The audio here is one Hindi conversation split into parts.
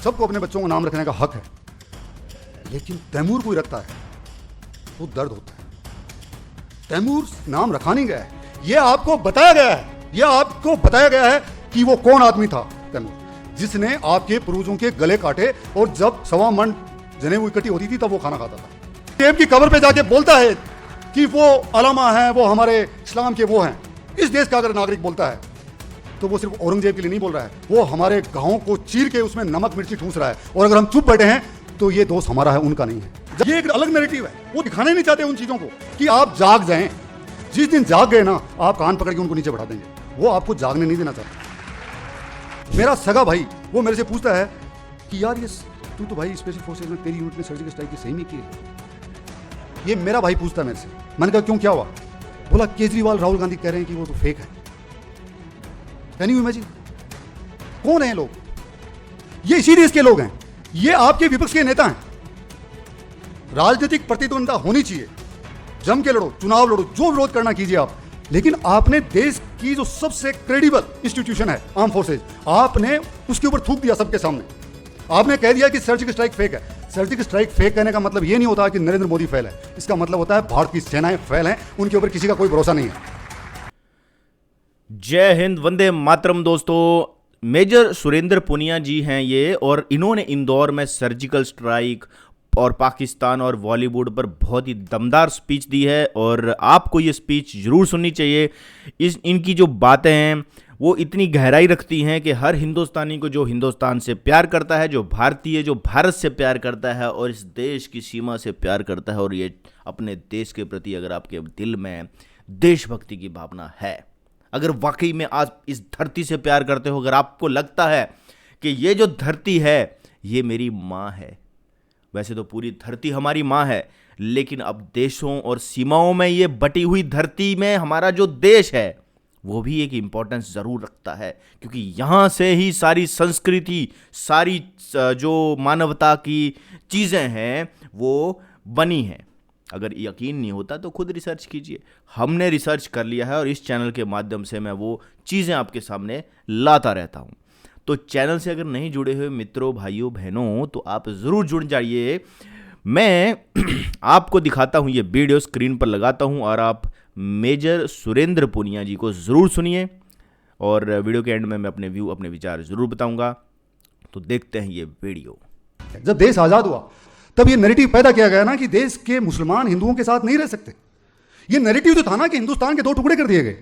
सबको अपने बच्चों को नाम रखने का हक है, लेकिन तैमूर कोई रखता है तो दर्द होता है। तैमूर नाम रखा नहीं गया है, यह आपको बताया गया है, यह आपको बताया गया है कि वो कौन आदमी था तैमूर, जिसने आपके पूर्वजों के गले काटे और जब 1.25 मन जनेऊ इकट्ठी होती थी तब वो खाना खाता था। टेप की कब्र पे जाके बोलता है कि वो अलामा है, वो हमारे इस्लाम के वो हैं। इस देश का अगर नागरिक बोलता है तो वो सिर्फ औरंगजेब के लिए नहीं बोल रहा है, वो हमारे गाँव को चीर के उसमें नमक मिर्ची ठूस रहा है। और अगर हम चुप बैठे हैं तो ये दोस्त हमारा है, उनका नहीं है। ये एक अलग नैरेटिव है, वो दिखाने नहीं चाहते उन चीजों को कि आप जाग जाएं। जिस दिन जाग गए ना, आप कान पकड़ के उनको नीचे बढ़ा देंगे, वो आपको जागने नहीं देना चाहते। मेरा सगा भाई वो मेरे से पूछता है कि यार ये तू तो भाई स्पेशल फोर्सेज में तेरी यूनिट ने सर्जिकल स्ट्राइक की सही नहीं की है। ये मेरा भाई पूछता है मेरे से। मैंने कहा क्यों, क्या हुआ? बोला केजरीवाल राहुल गांधी कह रहे हैं कि वो तो फेक है। Can you imagine? कौन है लोग? ये इसी देश के लोग हैं, ये आपके विपक्ष के नेता हैं। राजनीतिक प्रतिद्वंद्विता होनी चाहिए, जम के लड़ो, चुनाव लड़ो, जो विरोध करना कीजिए आप, लेकिन आपने देश की जो सबसे क्रेडिबल इंस्टीट्यूशन है आर्म फोर्सेज, आपने उसके ऊपर थूक दिया सबके सामने। आपने कह दिया कि सर्जिकल स्ट्राइक फेक है। सर्जिकल स्ट्राइक फेक कहने का मतलब यह नहीं होता कि नरेंद्र मोदी फेल है, इसका मतलब होता है भारत की सेनाएं फेल हैं, उनके ऊपर किसी का कोई भरोसा नहीं है। जय हिंद, वंदे मातरम। दोस्तों, मेजर सुरेंद्र पुनिया जी हैं ये, और इन्होंने इंदौर में सर्जिकल स्ट्राइक और पाकिस्तान और बॉलीवुड पर बहुत ही दमदार स्पीच दी है, और आपको ये स्पीच जरूर सुननी चाहिए। इनकी जो बातें हैं वो इतनी गहराई रखती हैं कि हर हिंदुस्तानी को, जो हिंदुस्तान से प्यार करता है, जो भारतीय, जो भारत से प्यार करता है और इस देश की सीमा से प्यार करता है, और ये अपने देश के प्रति अगर आपके दिल में देशभक्ति की भावना है, अगर वाकई में आज इस धरती से प्यार करते हो, अगर आपको लगता है कि ये जो धरती है ये मेरी माँ है, वैसे तो पूरी धरती हमारी माँ है, लेकिन अब देशों और सीमाओं में ये बटी हुई धरती में हमारा जो देश है वो भी एक इम्पोर्टेंस ज़रूर रखता है, क्योंकि यहाँ से ही सारी संस्कृति, सारी जो मानवता की चीज़ें हैं वो बनी हैं। अगर यकीन नहीं होता तो खुद रिसर्च कीजिए। हमने रिसर्च कर लिया है और इस चैनल के माध्यम से मैं वो चीज़ें आपके सामने लाता रहता हूँ। तो चैनल से अगर नहीं जुड़े हुए मित्रों, भाइयों, बहनों, तो आप ज़रूर जुड़ जाइए। मैं आपको दिखाता हूँ, ये वीडियो स्क्रीन पर लगाता हूँ और आप मेजर सुरेंद्र पुनिया जी को ज़रूर सुनिए, और वीडियो के एंड में मैं अपने व्यू, अपने विचार ज़रूर बताऊँगा। तो देखते हैं ये वीडियो। जब देश आज़ाद हुआ तब ये नैरेटिव पैदा किया गया ना कि देश के मुसलमान हिंदुओं के साथ नहीं रह सकते। ये नैरेटिव जो था ना कि हिंदुस्तान के 2 टुकड़े कर दिए गए,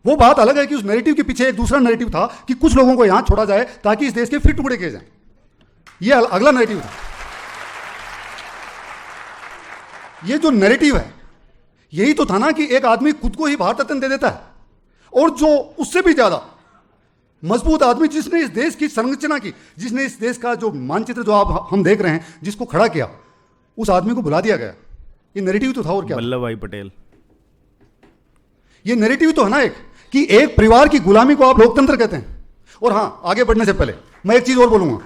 वो बात अलग है कि उस नैरेटिव के पीछे एक दूसरा नैरेटिव था कि कुछ लोगों को यहां छोड़ा जाए ताकि इस देश के फिर टुकड़े किए जाएं। ये अगला नैरेटिव था। ये जो नैरेटिव है यही तो था ना कि एक आदमी खुद को ही भारत रत्न दे देता है, और जो उससे भी ज्यादा मजबूत आदमी, जिसने इस देश की संरचना की, जिसने इस देश का जो मानचित्र जो आप हम देख रहे हैं, जिसको खड़ा किया, उस आदमी को भुला दिया गया। ये नैरेटिव तो था, और क्या? वल्लभ भाई पटेल। ये नैरेटिव तो है ना एक कि एक परिवार की गुलामी को आप लोकतंत्र कहते हैं। और हां, आगे बढ़ने से पहले मैं एक चीज और बोलूंगा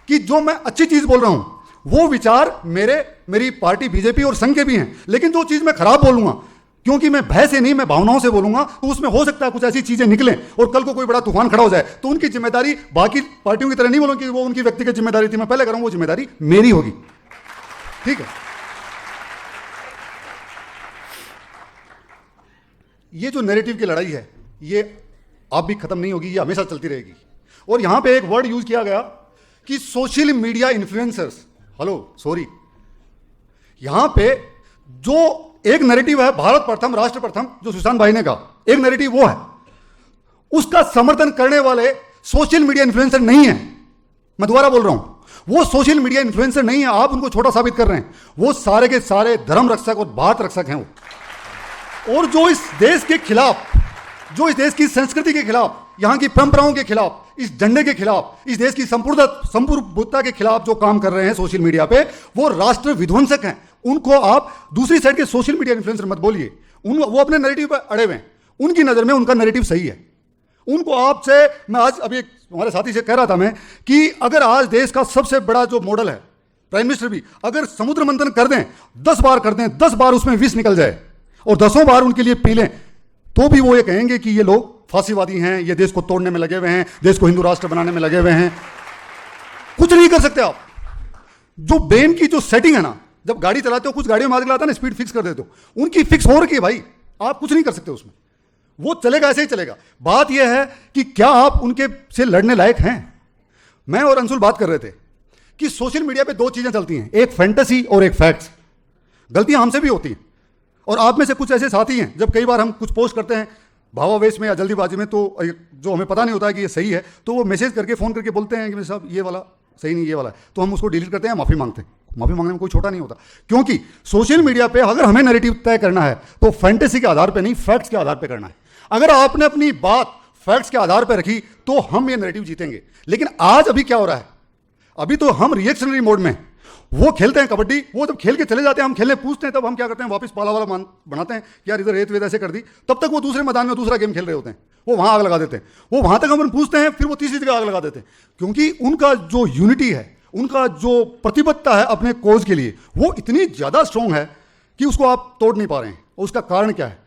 कि जो मैं अच्छी चीज बोल रहा हूं वो विचार मेरी पार्टी बीजेपी और संघ के भी हैं, लेकिन जो चीज मैं खराब बोलूंगा, क्योंकि मैं भय से नहीं, मैं भावनाओं से बोलूंगा, तो उसमें हो सकता है कुछ ऐसी चीजें निकलें और कल को कोई बड़ा तूफान खड़ा हो जाए, तो उनकी जिम्मेदारी बाकी पार्टियों की तरह नहीं बोलूंगा कि वो उनकी व्यक्तिगत जिम्मेदारी थी, मैं पहले करूंगा, वो जिम्मेदारी मेरी होगी। ठीक है? ये जो नैरेटिव की लड़ाई है ये अब भी खत्म नहीं होगी, ये हमेशा चलती रहेगी। और यहां पे एक वर्ड यूज किया गया कि सोशल मीडिया इन्फ्लुएंसर्स, यहां पे जो एक नैरेटिव है भारत प्रथम, राष्ट्र प्रथम, जो सुशांत भाई ने कहा, एक नैरेटिव वो है, उसका समर्थन करने वाले सोशल मीडिया इन्फ्लुएंसर नहीं है। मैं दोबारा बोल रहा हूं, वो सोशल मीडिया इन्फ्लुएंसर नहीं है, आप उनको छोटा साबित कर रहे हैं। वो सारे के सारे धर्म रक्षक और भारत रक्षक हैं वो, और जो इस देश के खिलाफ, जो इस देश की संस्कृति के खिलाफ, यहां की परंपराओं के खिलाफ, इस झंडे के खिलाफ, इस देश की संप्रभुता के खिलाफ जो काम कर रहे हैं सोशल मीडिया पे, वो राष्ट्र विध्वंसक हैं। उनको आप दूसरी साइड के सोशल मीडिया इन्फ्लुएंसर मत बोलिए। वो अपने नैरेटिव पे अड़े हुए हैं, उनकी नजर में उनका नैरेटिव सही है। उनको आपसे, मैं आज अभी हमारे साथी से कह रहा था मैं कि अगर आज देश का सबसे बड़ा जो मॉडल है, प्राइम मिनिस्टर भी अगर समुद्र मंथन कर दें, 10 बार कर दें, 10 बार उसमें विष निकल जाए और 10 बार उनके लिए पी लें, तो भी वो ये कहेंगे कि ये लोग फांसीवादी हैं, ये देश को तोड़ने में लगे हुए हैं, देश को हिंदू राष्ट्र बनाने में लगे हुए हैं। कुछ नहीं कर सकते आप। जो ब्रेन की जो सेटिंग है ना, जब गाड़ी चलाते हो कुछ गाड़ियों में आता है ना, स्पीड फिक्स कर देते हो, उनकी फिक्स हो रखी है भाई, आप कुछ नहीं कर सकते उसमें, वो चलेगा ऐसे ही चलेगा। बात यह है कि क्या आप उनके से लड़ने लायक हैं। मैं और अंशुल बात कर रहे थे कि सोशल मीडिया पे दो चीजें चलती हैं, एक फैंटेसी और एक फैक्ट्स। गलतियां हमसे भी होती हैं, और आप में से कुछ ऐसे साथी हैं, जब कई बार हम कुछ पोस्ट करते हैं भावावेश में या जल्दीबाजी में, तो जो हमें पता नहीं होता है कि ये सही है, तो वो मैसेज करके फ़ोन करके बोलते हैं कि साहब ये वाला सही नहीं, ये वाला है, तो हम उसको डिलीट करते हैं, माफ़ी मांगते हैं। माफ़ी मांगने में कोई छोटा नहीं होता, क्योंकि सोशल मीडिया पे अगर हमें नैरेटिव तय करना है तो फैंटेसी के आधार पे नहीं, फैक्ट्स के आधार पे करना है। अगर आपने अपनी बात फैक्ट्स के आधार पे रखी तो हम ये नैरेटिव जीतेंगे। लेकिन आज अभी क्या हो रहा है, अभी तो हम रिएक्शनरी मोड में, वो खेलते हैं कबड्डी, वो जब खेल के चले जाते हैं, हम खेलने पूछते हैं, तब हम क्या करते हैं, वापस पाला वाला बनाते हैं कि यार इधर रेत वेत ऐसे कर दी, तब तक वो दूसरे मैदान में दूसरा गेम खेल रहे होते हैं, वो वहां आग लगा देते हैं, वो वहां तक हम पूछते हैं, फिर वो तीसरी जगह आग लगा देते हैं, क्योंकि उनका जो यूनिटी है, उनका जो प्रतिबद्धता है अपने कोज के लिए, वो इतनी ज्यादा स्ट्रांग है कि उसको आप तोड़ नहीं पा रहे हैं। और उसका कारण क्या है?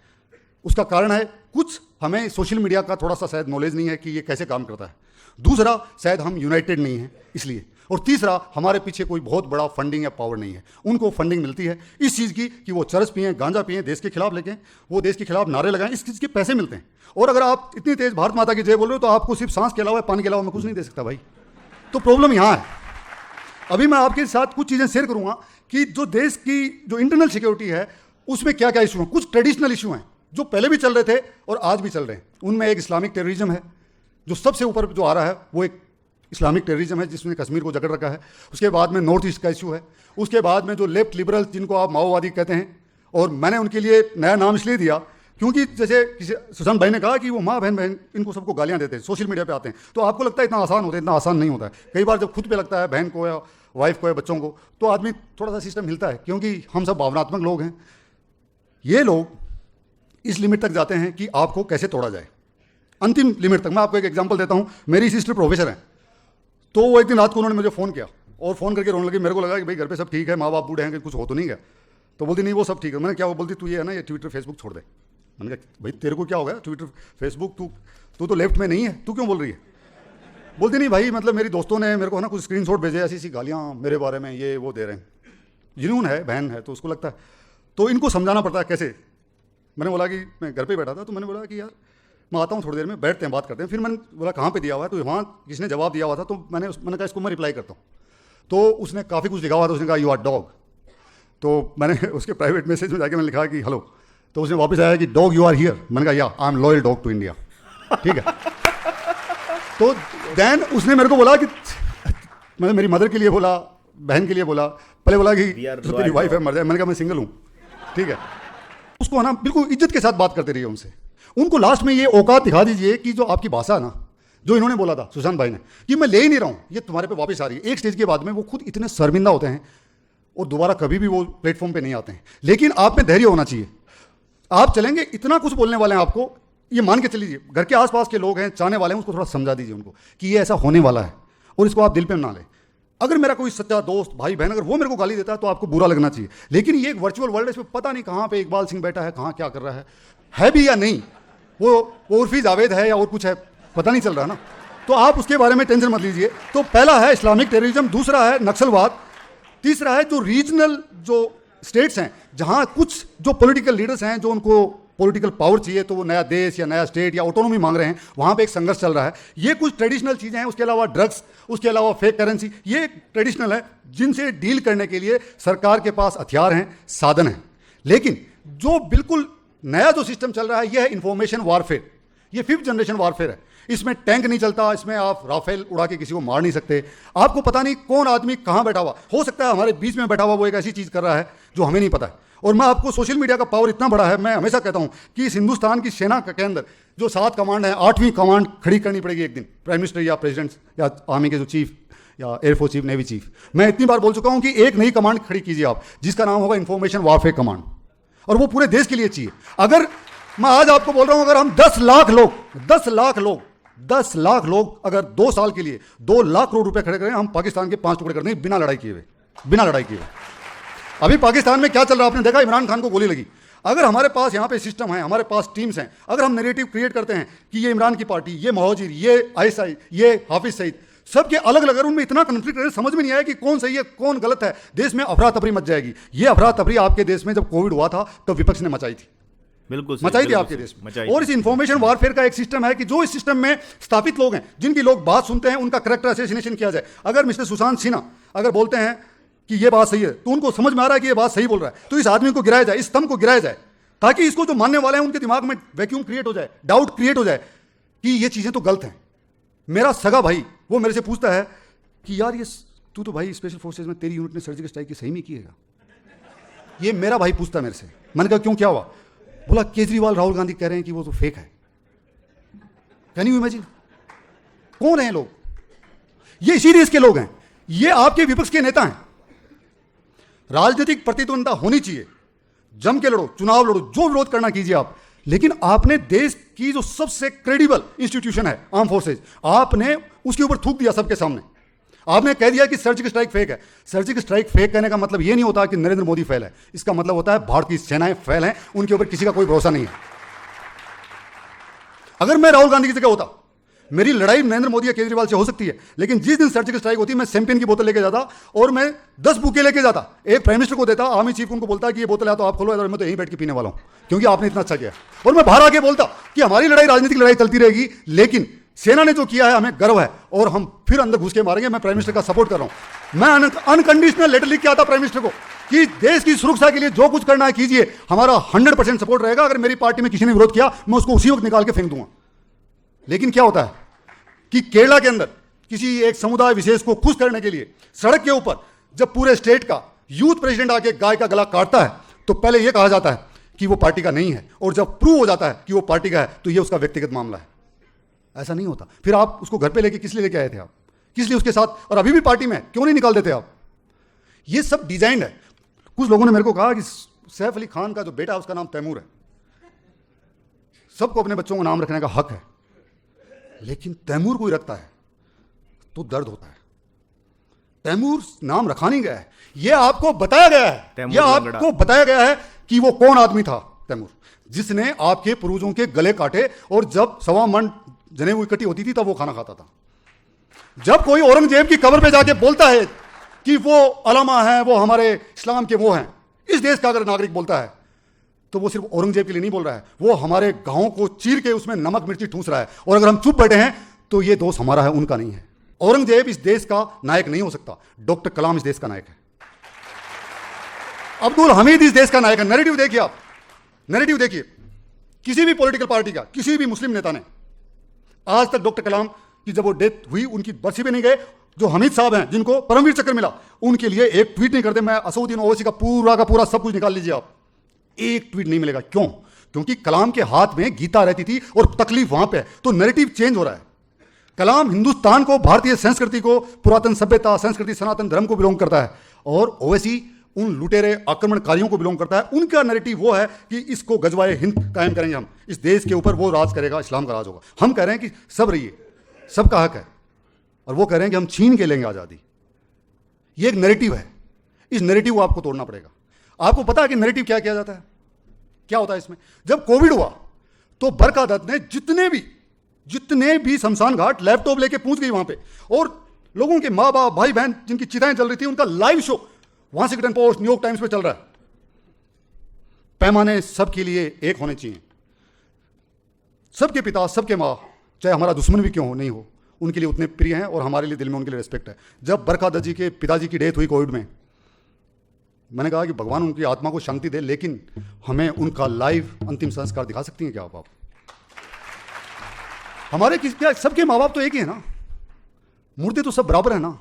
उसका कारण है कुछ हमें सोशल मीडिया का थोड़ा सा शायद नॉलेज नहीं है कि ये कैसे काम करता है, दूसरा शायद हम यूनाइटेड नहीं है इसलिए, और तीसरा हमारे पीछे कोई बहुत बड़ा फंडिंग या पावर नहीं है। उनको फंडिंग मिलती है इस चीज़ की कि वो चरस पिए, गांजा पिए, देश के खिलाफ लेके वो देश के खिलाफ नारे लगाएं, इस चीज़ के पैसे मिलते हैं। और अगर आप इतनी तेज भारत माता की जय बोल रहे हो तो आपको सिर्फ सांस के अलावा, पानी के अलावा मैं कुछ नहीं दे सकता भाई। तो प्रॉब्लम यहाँ है। अभी मैं आपके साथ कुछ चीज़ें शेयर करूँगा कि जो देश की जो इंटरनल सिक्योरिटी है उसमें क्या क्या इशू हैं। कुछ ट्रेडिशनल इशू हैं जो पहले भी चल रहे थे और आज भी चल रहे हैं। उनमें एक इस्लामिक टेररिज्म है जो सबसे ऊपर जो आ रहा है, वो एक इस्लामिक टेररिज्म है जिसने कश्मीर को जकड़ रखा है। उसके बाद में नॉर्थ ईस्ट का इशू है। उसके बाद में जो लेफ्ट लिबरल जिनको आप माओवादी कहते हैं, और मैंने उनके लिए नया नाम इसलिए दिया क्योंकि जैसे किसी सुशांत भाई ने कहा कि वो माँ बहन बहन इनको सबको गालियाँ देते हैं, सोशल मीडिया पे आते हैं, तो आपको लगता है इतना आसान होता है, इतना आसान नहीं होता है। कई बार जब खुद पे लगता है, बहन को या वाइफ को या बच्चों को, तो आदमी थोड़ा सा सिस्टम हिलता है, क्योंकि हम सब भावनात्मक लोग हैं। ये लोग इस लिमिट तक जाते हैं कि आपको कैसे तोड़ा जाए, अंतिम लिमिट तक। मैं आपको एक एग्जांपल देता हूँ। मेरी सिस्टर प्रोफेसर हैं, तो वो एक दिन रात को उन्होंने मुझे फ़ोन किया और फ़ोन करके रोने लगी। मेरे को लगा कि भाई घर पे सब ठीक है, माँ बाप बूढ़े हैं, कि कुछ हो तो नहीं गया। तो बोलती नहीं वो सब ठीक है। मैंने क्या, वो बोलती तू ये है ना, ये ट्विटर फेसबुक छोड़ दे। मैंने कहा भाई तेरे को क्या हो गया, ट्विटर फेसबुक, तू तो लेफ्ट में नहीं है, तू क्यों बोल रही है? बोलती नहीं भाई, मतलब मेरी दोस्तों ने मेरे को ना कुछ स्क्रीनशॉट भेजे, ऐसी ऐसी गालियाँ मेरे बारे में, ये वो दे रहे हैं। जुनून है, बहन है, तो उसको लगता है, तो इनको समझाना पड़ता है कैसे। मैंने बोला कि मैं घर पे बैठा था, तो मैंने बोला कि यार मैं आता हूँ थोड़ी देर में, बैठते हैं, बात करते हैं। फिर मैंने बोला कहाँ पे दिया हुआ है, तो वहाँ किसने जवाब दिया हुआ था, तो मैंने कहा इसको मैं रिप्लाई करता हूँ। तो उसने काफ़ी कुछ लिखा हुआ था, उसने कहा यू आर डॉग। तो मैंने उसके प्राइवेट मैसेज में जाके मैंने लिखा कि हेलो, तो उसने वापस आया कि डॉग यू आर हियर। मैंने कहा या I am loyal dog to India, ठीक है। तो देन उसने मेरे को बोला कि मतलब मेरी मदर के लिए बोला, बहन के लिए बोला, पहले बोला कि तो तेरी वाइफ है मर जाए। मैंने कहा मैं सिंगल हूँ, ठीक है। उसको है ना बिल्कुल इज्जत के साथ बात करते रहिए उनसे। उनको लास्ट में ये औकात दिखा दीजिए कि जो आपकी भाषा है ना, जो इन्होंने बोला था सुशांत भाई ने, कि मैं ले ही नहीं रहा हूँ, ये तुम्हारे पे वापस आ रही है। एक स्टेज के बाद में वो खुद इतने शर्मिंदा होते हैं और दोबारा कभी भी वो प्लेटफॉर्म पे नहीं आते हैं। लेकिन आप में धैर्य होना चाहिए। आप चलेंगे, इतना कुछ बोलने वाले हैं आपको, ये मान के चलीजिए। घर के आसपास के लोग हैं, चाहने वाले हैं, उसको थोड़ा समझा दीजिए उनको कि ये ऐसा होने वाला है और इसको आप दिल पे ना लें। अगर मेरा कोई सच्चा दोस्त, भाई बहन, अगर वो मेरे को गाली देता है तो आपको बुरा लगना चाहिए। लेकिन ये एक वर्चुअल वर्ल्ड है, इसमें पता नहीं कहाँ पे इकबाल सिंह बैठा है, कहाँ क्या कर रहा है भी या नहीं, वो उर्फी जावेद है या और कुछ है, पता नहीं चल रहा ना। तो आप उसके बारे में टेंशन मत लीजिए। तो पहला है इस्लामिक टेररिज्म, दूसरा है नक्सलवाद, तीसरा है जो रीजनल जो स्टेट्स हैं, जहाँ कुछ जो पॉलिटिकल लीडर्स हैं, जो उनको पॉलिटिकल पावर चाहिए, तो वो नया देश या नया स्टेट या ऑटोनॉमी मांग रहे हैं, वहाँ पे एक संघर्ष चल रहा है। ये कुछ ट्रेडिशनल चीज़ें हैं। उसके अलावा ड्रग्स, उसके अलावा फेक करेंसी, ये ट्रेडिशनल है जिनसे डील करने के लिए सरकार के पास हथियार हैं, साधन हैं। लेकिन जो बिल्कुल नया जो सिस्टम चल रहा है, यह है इंफॉर्मेशन वारफेयर। ये 5th जनरेशन वारफेयर है। इसमें टैंक नहीं चलता, इसमें आप राफेल उड़ा के किसी को मार नहीं सकते। आपको पता नहीं कौन आदमी कहाँ बैठा हुआ, हो सकता है हमारे बीच में बैठा हुआ वो एक ऐसी चीज़ कर रहा है जो हमें नहीं पता है। और मैं आपको, सोशल मीडिया का पावर इतना बड़ा है, मैं हमेशा कहता हूँ कि इस हिंदुस्तान की सेना के अंदर जो 7 कमांड है, 8वीं कमांड खड़ी करनी पड़ेगी एक दिन, प्राइम मिनिस्टर या प्रेसिडेंट या आर्मी के जो चीफ या एयरफोर्स चीफ, नेवी चीफ। मैं इतनी बार बोल चुका हूँ कि एक नई कमांड खड़ी कीजिए आप, जिसका नाम होगा इंफॉर्मेशन वारफेयर कमांड, और वो पूरे देश के लिए चाहिए। अगर मैं आज आपको बोल रहा हूं, अगर हम 10 लाख लोग अगर 2 साल के लिए 2 लाख करोड़ रुपए खड़े करें, हम पाकिस्तान के 5 टुकड़े कर देंगे बिना लड़ाई किए हुए। अभी पाकिस्तान में क्या चल रहा है आपने देखा, इमरान खान को गोली लगी। अगर हमारे पास यहाँ पे सिस्टम है, हमारे पास टीम्स हैं, अगर हम नैरेटिव क्रिएट करते हैं कि ये इमरान की पार्टी, ये महाजिर, ये आईएसआई, ये हाफिज सईद, सबके अलग अलग, अगर उनमें इतना कन्फ्लिक्ट है, समझ में नहीं आया कि कौन सही है कौन गलत है, देश में अफरा तफरी मच जाएगी। ये अफरा तफरी आपके देश में जब कोविड हुआ था तो विपक्ष ने मचाई थी, बिल्कुल मचाई थी आपके देश में। और इस इंफॉर्मेशन वारफेयर का एक सिस्टम है कि जो इस सिस्टम में स्थापित लोग हैं, जिनकी लोग बात सुनते हैं, उनका करेक्टर असैसिनेशन किया जाए। अगर मिस्टर सुशांत सिन्हा अगर बोलते हैं कि ये बात सही है, तो उनको समझ में आ रहा है कि ये बात सही बोल रहा है, तो इस आदमी को गिराया जाए, इस स्तंभ को गिराया जाए, ताकि इसको जो मानने वाले हैं उनके दिमाग में वैक्यूम क्रिएट हो जाए, डाउट क्रिएट हो जाए कि ये चीजें तो गलत हैं। मेरा सगा भाई वो मेरे से पूछता है कि यार ये तू तो भाई स्पेशल फोर्सेज में तेरी यूनिट ने सर्जिकल स्ट्राइक की सही में किएगा? ये मेरा भाई पूछता है मेरे से। मैंने कहा क्यों, क्या हुआ? बोला केजरीवाल राहुल गांधी कह रहे हैं कि वो तो फेक है। Can you imagine? कौन है लोग? ये इसी देश के लोग हैं, ये आपके विपक्ष के नेता हैं। राजनीतिक प्रतिद्वंदता होनी चाहिए, जम के लड़ो, चुनाव लड़ो, जो विरोध करना कीजिए आप, लेकिन आपने देश की जो सबसे क्रेडिबल इंस्टीट्यूशन है आर्म फोर्सेज, आपने उसके ऊपर थूक दिया सबके सामने। आपने कह दिया कि सर्जिकल स्ट्राइक फेक है। सर्जिकल स्ट्राइक फेक कहने का मतलब यह नहीं होता कि नरेंद्र मोदी फेल है, इसका मतलब होता है भारत की सेनाएं फेल हैं, उनके ऊपर किसी का कोई भरोसा नहीं है। अगर मैं राहुल गांधी की जगह होता, मेरी लड़ाई नरेंद्र मोदी या केजरीवाल से हो सकती है, लेकिन जिस दिन सर्जिकल स्ट्राइक होती, मैं चैंपियन की बोतल लेके जाता और मैं 10 बुके लेके जाता, एक प्राइम मिनिस्टर को देता, आर्मी चीफ उनको बोलता कि ये बोतल है तो आप खोलो, और मैं तो यहीं बैठ के पीने वाला हूं क्योंकि आपने इतना अच्छा किया। और मैं बाहर आके बोलता कि हमारी लड़ाई राजनीतिक लड़ाई चलती रहेगी, लेकिन सेना ने जो किया है हमें गर्व है और हम फिर अंदर घुस के मारेंगे। मैं प्राइम मिनिस्टर का सपोर्ट कर रहा हूं। मैं अनकंडीशनल लेटर लिख के आता प्राइम मिनिस्टर को कि देश की सुरक्षा के लिए जो कुछ करना है कीजिए, हमारा 100% सपोर्ट रहेगा। अगर मेरी पार्टी में किसी ने विरोध किया, मैं उसको उसी वक्त निकाल के फेंक दूंगा। लेकिन क्या होता है कि केरला के अंदर किसी एक समुदाय विशेष को खुश करने के लिए सड़क के ऊपर जब पूरे स्टेट का यूथ प्रेसिडेंट आके गाय का गला काटता है, तो पहले यह कहा जाता है कि वो पार्टी का नहीं है, और जब प्रूव हो जाता है कि वो पार्टी का है तो ये उसका व्यक्तिगत मामला है। ऐसा नहीं होता। फिर आप उसको घर पे लेके किस लिए लेके आए थे? आप किस लिए उसके साथ, और अभी भी पार्टी में क्यों नहीं निकाल देते आप? ये सब डिजाइन है। कुछ लोगों ने मेरे को कहा कि सैफ अली खान का जो बेटा है उसका नाम तैमूर है। सबको अपने बच्चों को नाम रखने का हक है, लेकिन तैमूर कोई रखता है तो दर्द होता है। तैमूर नाम रखा नहीं गया है, यह आपको बताया गया है, यह आपको बताया गया है कि वो कौन आदमी था तैमूर, जिसने आपके पूर्वजों के गले काटे, और जब 1.25 मन जनेऊ इकट्ठी होती थी तब वो खाना खाता था। जब कोई औरंगजेब की कब्र पे जाके बोलता है कि वो अलामा है, वो हमारे इस्लाम के वो हैं, इस देश का अगर नागरिक बोलता है, तो वो सिर्फ औरंगजेब के लिए नहीं बोल रहा है, वो हमारे गांव को चीर के उसमें नमक मिर्ची ठूस रहा है। और अगर हम चुप बैठे हैं तो ये दोष हमारा है, उनका नहीं है। औरंगजेब इस देश का नायक नहीं हो सकता, डॉक्टर कलाम इस देश का नायक है, अब्दुल हमीद इस देश का नायक है। नैरेटिव देखिए आप, नैरेटिव देखिए किसी भी पॉलिटिकल पार्टी का, किसी भी मुस्लिम नेता ने आज तक डॉक्टर कलाम की जब वो डेथ हुई, उनकी बरसी पे नहीं गए। जो हमीद साहब हैं जिनको परमवीर चक्र मिला, उनके लिए एक ट्वीट नहीं करते। मैं असउद्दीन ओवैसी का पूरा सब कुछ निकाल लीजिए आप, एक ट्वीट नहीं मिलेगा। क्यों? क्योंकि कलाम के हाथ में गीता रहती थी और तकलीफ वहां पे है, तो नैरेटिव चेंज हो रहा है। कलाम हिंदुस्तान को, भारतीय संस्कृति को, पुरातन सभ्यता, संस्कृति, सनातन धर्म को बिलोंग करता है, और ओवैसी उन लुटेरे आक्रमणकारियों को बिलोंग करता है। उनका नैरेटिव वो है कि इसको गजवाए हिंद कायम करेंगे हम, इस देश के ऊपर वो राज करेगा, इस्लाम का राज होगा। हम कह रहे हैं कि सब रहिए, सबका हक है, और वो कह रहे हैं कि हम छीन के लेंगे आज़ादी। ये एक नैरेटिव है, इस नैरेटिव को आपको तोड़ना पड़ेगा। आपको पता है कि नैरेटिव क्या किया जाता है, क्या होता है इसमें? जब कोविड हुआ तो बरखा दत्त ने जितने भी शमशान घाट लैपटॉप लेके पहुंच गई वहां पे, और लोगों के माँ बाप, भाई बहन जिनकी चिताएं जल रही थी, उनका live show Washington post, New York times पे चल रहा है। पैमाने सबके लिए एक होने चाहिए। सबके पिता, सबके माँ, चाहे हमारा दुश्मन भी क्यों हो, नहीं हो, उनके लिए उतने प्रिय हैं, और हमारे लिए दिल में उनके लिए रिस्पेक्ट है। जब बरखा दत्त जी के पिताजी की डेथ हुई कोविड में, मैंने कहा कि भगवान उनकी आत्मा को शांति दे, लेकिन हमें उनका लाइव अंतिम संस्कार दिखा सकती हैं क्या आप? हमारे क्या सबके माँ बाप तो एक ही है ना, मुर्दे तो सब बराबर है ना।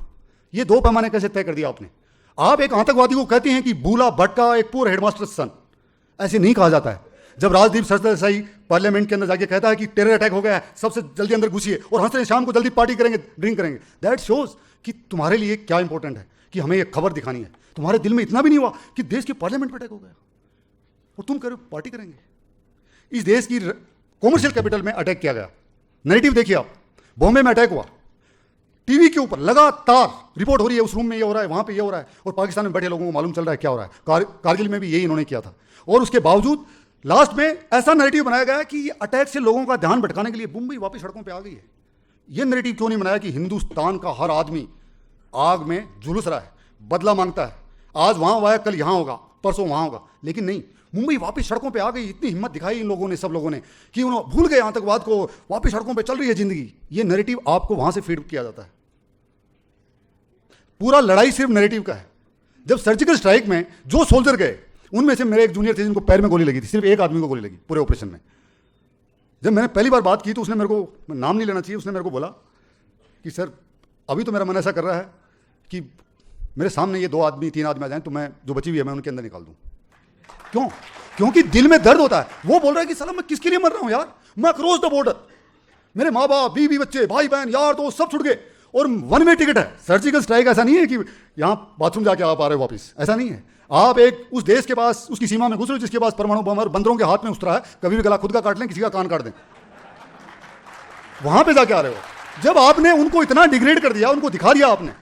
ये दो पैमाने कैसे तय कर दिया आपने? आप एक आतंकवादी को कहते हैं कि बूला भटका एक पूरा हेडमास्टर सन, ऐसे नहीं कहा जाता है। जब राजदीप सरदेसाई पार्लियामेंट के अंदर जाके कहता है कि टेरर अटैक हो गया है, सबसे जल्दी अंदर घुसिए, और हंस रहे शाम को जल्दी पार्टी करेंगे, ड्रिंक करेंगे, दैट शोज कि तुम्हारे लिए क्या इंपॉर्टेंट है, कि हमें एक खबर दिखानी है। तुम्हारे दिल में इतना भी नहीं हुआ कि देश के पार्लियामेंट में अटैक हो गया और तुम कह रहे हो पार्टी करेंगे। इस देश की कॉमर्शियल कैपिटल में अटैक किया गया। नैरेटिव देखिए आप, बॉम्बे में अटैक हुआ, टीवी के ऊपर लगातार रिपोर्ट हो रही है, उस रूम में ये हो रहा है, वहां पे ये हो रहा है, और पाकिस्तान में बैठे लोगों को मालूम चल रहा है क्या हो रहा है। कारगिल में भी यही इन्होंने किया था, और उसके बावजूद लास्ट में ऐसा नैरेटिव बनाया गया कि ये अटैक से लोगों का ध्यान भटकाने के लिए मुंबई वापस सड़कों पे आ गई है। ये नैरेटिव क्यों नहीं बनाया कि हिंदुस्तान का हर आदमी आग में झुलस रहा है, बदला मांगता है, आज वहां हुआ है, कल यहां होगा, परसों वहां होगा। लेकिन नहीं, मुंबई वापस सड़कों पे आ गई। इतनी हिम्मत दिखाई इन लोगों ने, सब लोगों ने, कि उन्होंने भूल गए आतंकवाद को, वापस सड़कों पे चल रही है जिंदगी। ये नैरेटिव आपको वहां से फीड किया जाता है। पूरा लड़ाई सिर्फ नैरेटिव का है। जब सर्जिकल स्ट्राइक में जो सोल्जर गए, उनमें से मेरे एक जूनियर थे जिनको पैर में गोली लगी थी, सिर्फ एक आदमी को गोली लगी पूरे ऑपरेशन में। जब मैंने पहली बार बात की तो उसने मेरे को, नाम नहीं लेना चाहिए, उसने मेरे को बोला कि सर अभी तो मेरा मन ऐसा कर रहा है कि मेरे सामने ये 2 आदमी 3 आदमी आ जाएं तो मैं जो बची हुई है मैं उनके अंदर निकाल दूं। क्यों? क्योंकि दिल में दर्द होता है। वो बोल रहा है कि साला मैं किसके लिए मर रहा हूं यार, मैं क्रॉस द बॉर्डर, मेरे माँ बाप, बीवी, बच्चे, भाई बहन, यार तो सब छुट गए और 1 वे टिकट है। सर्जिकल स्ट्राइक ऐसा नहीं है कि यहां बाथरूम जाके आप आ रहे हो वापिस, ऐसा नहीं है। आप एक उस देश के पास, उसकी सीमा में घुस रहे हो जिसके पास परमाणु बम और बंदरों के हाथ में उतरा है, कभी भी गला खुद का काट लें, किसी का कान काट दें, वहां पे जाके आ रहे हो। जब आपने उनको इतना डिग्रेड कर दिया, उनको दिखा दिया आपने,